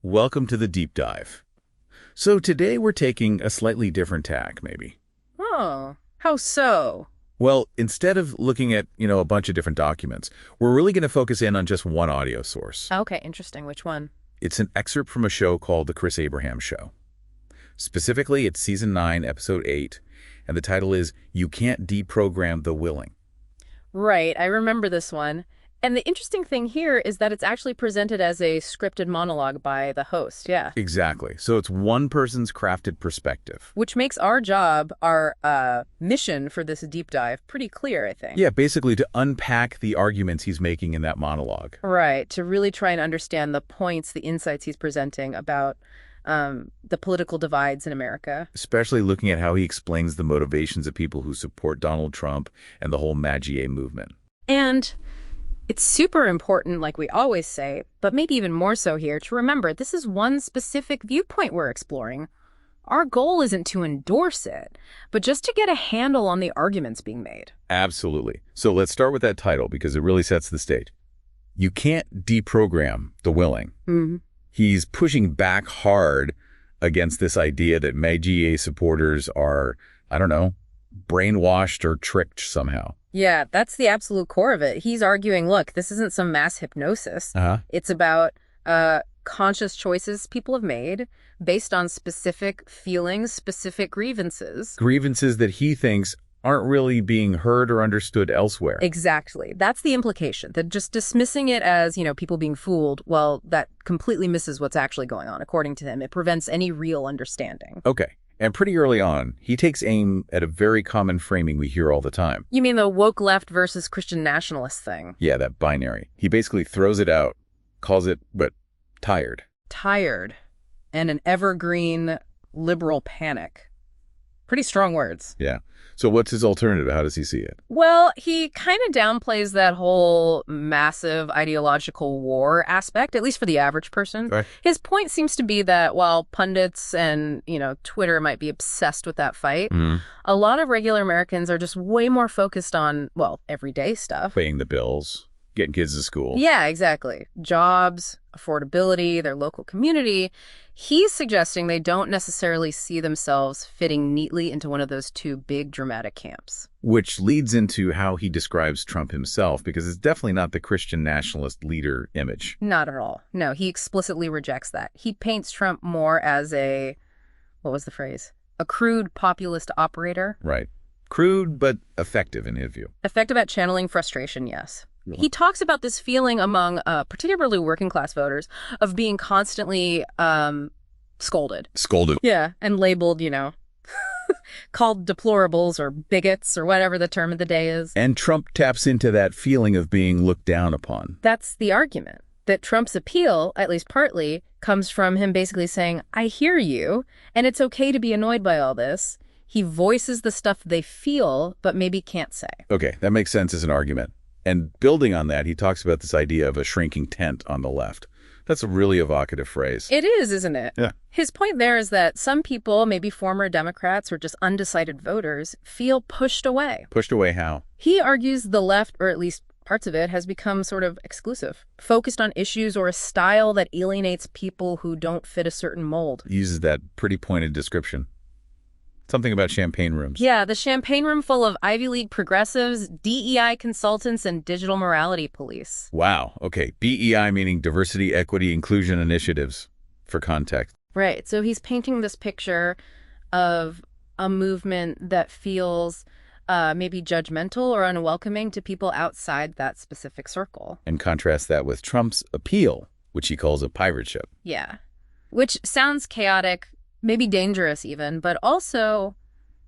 Welcome to the deep dive. So today we're taking a slightly different tack, maybe. Oh, how so? Well, instead of looking at, a bunch of different documents, we're really going to focus in on just one audio source. Okay, interesting. Which one? It's an excerpt from a show called The Chris Abraham Show. Specifically, it's Season 9, Episode 8, and the title is You Can't Deprogram the Willing. Right, I remember this one. And the interesting thing here is that it's actually presented as a scripted monologue by the host, yeah. Exactly. So it's one person's crafted perspective. Which makes our job, our mission for this deep dive pretty clear, I think. Yeah, basically to unpack the arguments he's making in that monologue. Right, to really try and understand the points, the insights he's presenting about the political divides in America. Especially looking at how he explains the motivations of people who support Donald Trump and the whole MAGA movement. And it's super important, like we always say, but maybe even more so here, to remember this is one specific viewpoint we're exploring. Our goal isn't to endorse it, but just to get a handle on the arguments being made. Absolutely. So let's start with that title because it really sets the stage. You can't deprogram the willing. Mm-hmm. He's pushing back hard against this idea that MAGA supporters are, brainwashed or tricked somehow. Yeah, that's the absolute core of it. He's arguing, look, this isn't some mass hypnosis. It's about conscious choices people have made based on specific feelings, specific grievances. Grievances that he thinks aren't really being heard or understood elsewhere. Exactly. That's the implication, that just dismissing it as, people being fooled, well, that completely misses what's actually going on, according to him. It prevents any real understanding. Okay. And pretty early on, he takes aim at a very common framing we hear all the time. You mean the woke left versus Christian nationalist thing? Yeah, that binary. He basically throws it out, calls it, tired. Tired. And an evergreen liberal panic. Pretty strong words. Yeah. So what's his alternative? How does he see it? Well, he kind of downplays that whole massive ideological war aspect, at least for the average person. Right. His point seems to be that while pundits and, Twitter might be obsessed with that fight, a lot of regular Americans are just way more focused on, everyday stuff. Paying the bills, getting kids to school. Yeah, exactly. Jobs, affordability, their local community. He's suggesting they don't necessarily see themselves fitting neatly into one of those two big dramatic camps. Which leads into how he describes Trump himself, because it's definitely not the Christian nationalist leader image. Not at all. No, he explicitly rejects that. He paints Trump more as what was the phrase? A crude populist operator. Right. Crude, but effective in his view. Effective at channeling frustration, yes. He talks about this feeling among particularly working class voters of being constantly scolded. Scolded. Yeah, and labeled, called deplorables or bigots or whatever the term of the day is. And Trump taps into that feeling of being looked down upon. That's the argument, that Trump's appeal, at least partly, comes from him basically saying, I hear you, and it's okay to be annoyed by all this. He voices the stuff they feel, but maybe can't say. Okay, that makes sense as an argument. And building on that, he talks about this idea of a shrinking tent on the left. That's a really evocative phrase. It is, isn't it? Yeah. His point there is that some people, maybe former Democrats or just undecided voters, feel pushed away. Pushed away how? He argues the left, or at least parts of it, has become sort of exclusive, focused on issues or a style that alienates people who don't fit a certain mold. He uses that pretty pointed description. Something about champagne rooms. Yeah, the champagne room full of Ivy League progressives, DEI consultants, and digital morality police. Wow. Okay. BEI meaning diversity, equity, inclusion initiatives, for context. Right. So he's painting this picture of a movement that feels maybe judgmental or unwelcoming to people outside that specific circle. And contrast that with Trump's appeal, which he calls a pirate ship. Yeah. Which sounds chaotic, maybe dangerous even, but also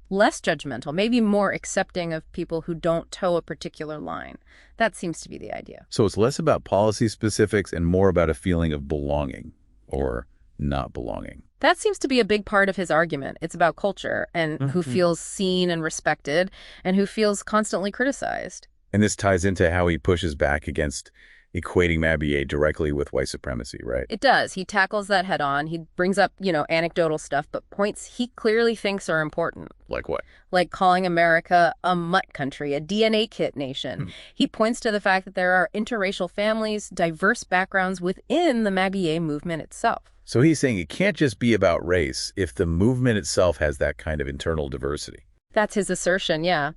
less judgmental, maybe more accepting of people who don't toe a particular line. That seems to be the idea. So it's less about policy specifics and more about a feeling of belonging or not belonging. That seems to be a big part of his argument. It's about culture and who feels seen and respected and who feels constantly criticized. And this ties into how he pushes back against equating MAGA directly with white supremacy, right? It does. He tackles that head on. He brings up, anecdotal stuff, but points he clearly thinks are important. Like what? Like calling America a mutt country, a DNA kit nation. He points to the fact that there are interracial families, diverse backgrounds within the MAGA movement itself. So he's saying it can't just be about race if the movement itself has that kind of internal diversity. That's his assertion, yeah.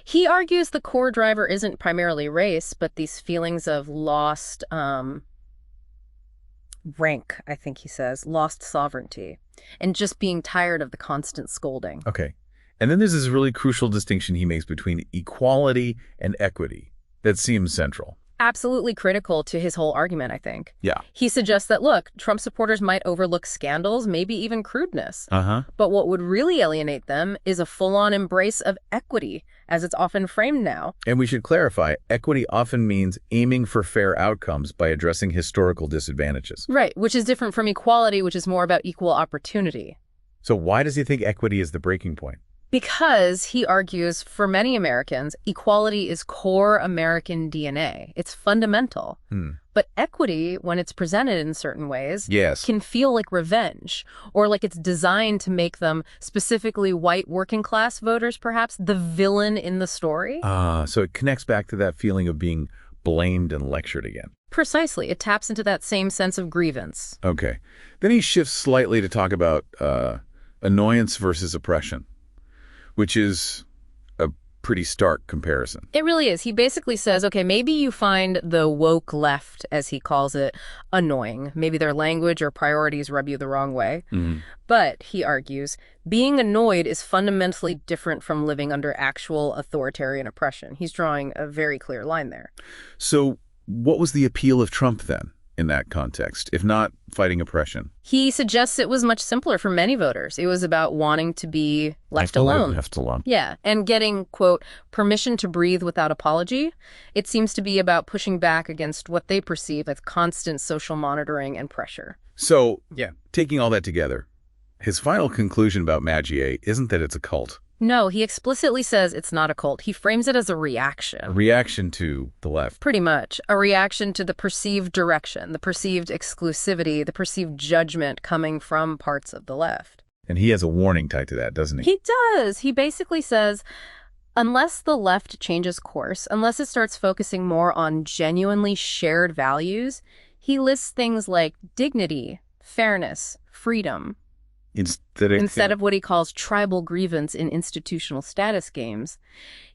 He argues the core driver isn't primarily race, but these feelings of lost rank, I think he says, lost sovereignty, and just being tired of the constant scolding. Okay. And then there's this really crucial distinction he makes between equality and equity that seems central. Absolutely critical to his whole argument, I think. Yeah. He suggests that, look, Trump supporters might overlook scandals, maybe even crudeness. But what would really alienate them is a full-on embrace of equity, as it's often framed now. And we should clarify, equity often means aiming for fair outcomes by addressing historical disadvantages. Right, which is different from equality, which is more about equal opportunity. So why does he think equity is the breaking point? Because, he argues, for many Americans, equality is core American DNA. It's fundamental. But equity, when it's presented in certain ways, can feel like revenge, or like it's designed to make them, specifically white working class voters perhaps, the villain in the story. So it connects back to that feeling of being blamed and lectured again. Precisely. It taps into that same sense of grievance. Okay. Then he shifts slightly to talk about annoyance versus oppression, which is a pretty stark comparison. It really is. He basically says, okay, maybe you find the woke left, as he calls it, annoying. Maybe their language or priorities rub you the wrong way. But, he argues, being annoyed is fundamentally different from living under actual authoritarian oppression. He's drawing a very clear line there. So what was the appeal of Trump then, in that context, if not fighting oppression? He suggests it was much simpler for many voters. It was about wanting to be left alone. Left alone. Yeah, and getting, quote, permission to breathe without apology. It seems to be about pushing back against what they perceive as constant social monitoring and pressure. So, taking all that together, his final conclusion about MAGA isn't that it's a cult. No, he explicitly says it's not a cult. He frames it as a reaction. A reaction to the left. Pretty much. A reaction to the perceived direction, the perceived exclusivity, the perceived judgment coming from parts of the left. And he has a warning tied to that, doesn't he? He does. He basically says, unless the left changes course, unless it starts focusing more on genuinely shared values, he lists things like dignity, fairness, freedom, instead of what he calls tribal grievance in institutional status games.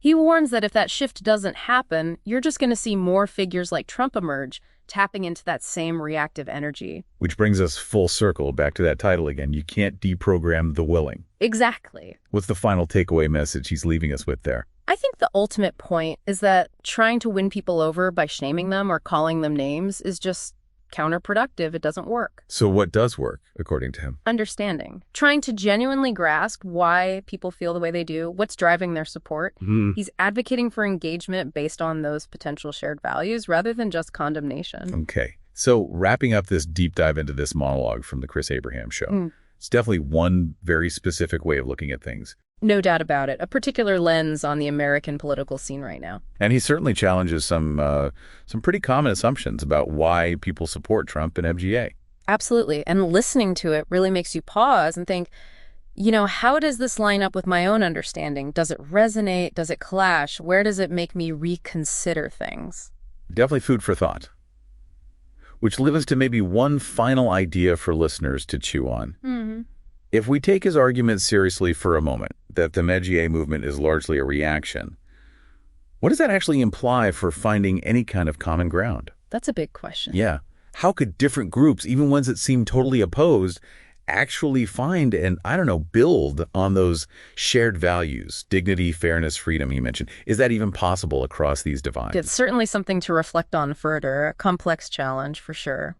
He warns that if that shift doesn't happen, you're just going to see more figures like Trump emerge, tapping into that same reactive energy. Which brings us full circle back to that title again. You can't deprogram the willing. Exactly. What's the final takeaway message he's leaving us with there? I think the ultimate point is that trying to win people over by shaming them or calling them names is just counterproductive. It doesn't work. So what does work, according to him? Understanding. Trying to genuinely grasp why people feel the way they do, what's driving their support. He's advocating for engagement based on those potential shared values rather than just condemnation. Okay. So wrapping up this deep dive into this monologue from the Chris Abraham show, it's definitely one very specific way of looking at things. No doubt about it. A particular lens on the American political scene right now. And he certainly challenges some pretty common assumptions about why people support Trump and MAGA. Absolutely. And listening to it really makes you pause and think, how does this line up with my own understanding? Does it resonate? Does it clash? Where does it make me reconsider things? Definitely food for thought. Which leads us to maybe one final idea for listeners to chew on. If we take his argument seriously for a moment, that the MAGA movement is largely a reaction, what does that actually imply for finding any kind of common ground? That's a big question. Yeah. How could different groups, even ones that seem totally opposed, actually find and, build on those shared values, dignity, fairness, freedom he mentioned? Is that even possible across these divides? It's certainly something to reflect on further, a complex challenge for sure.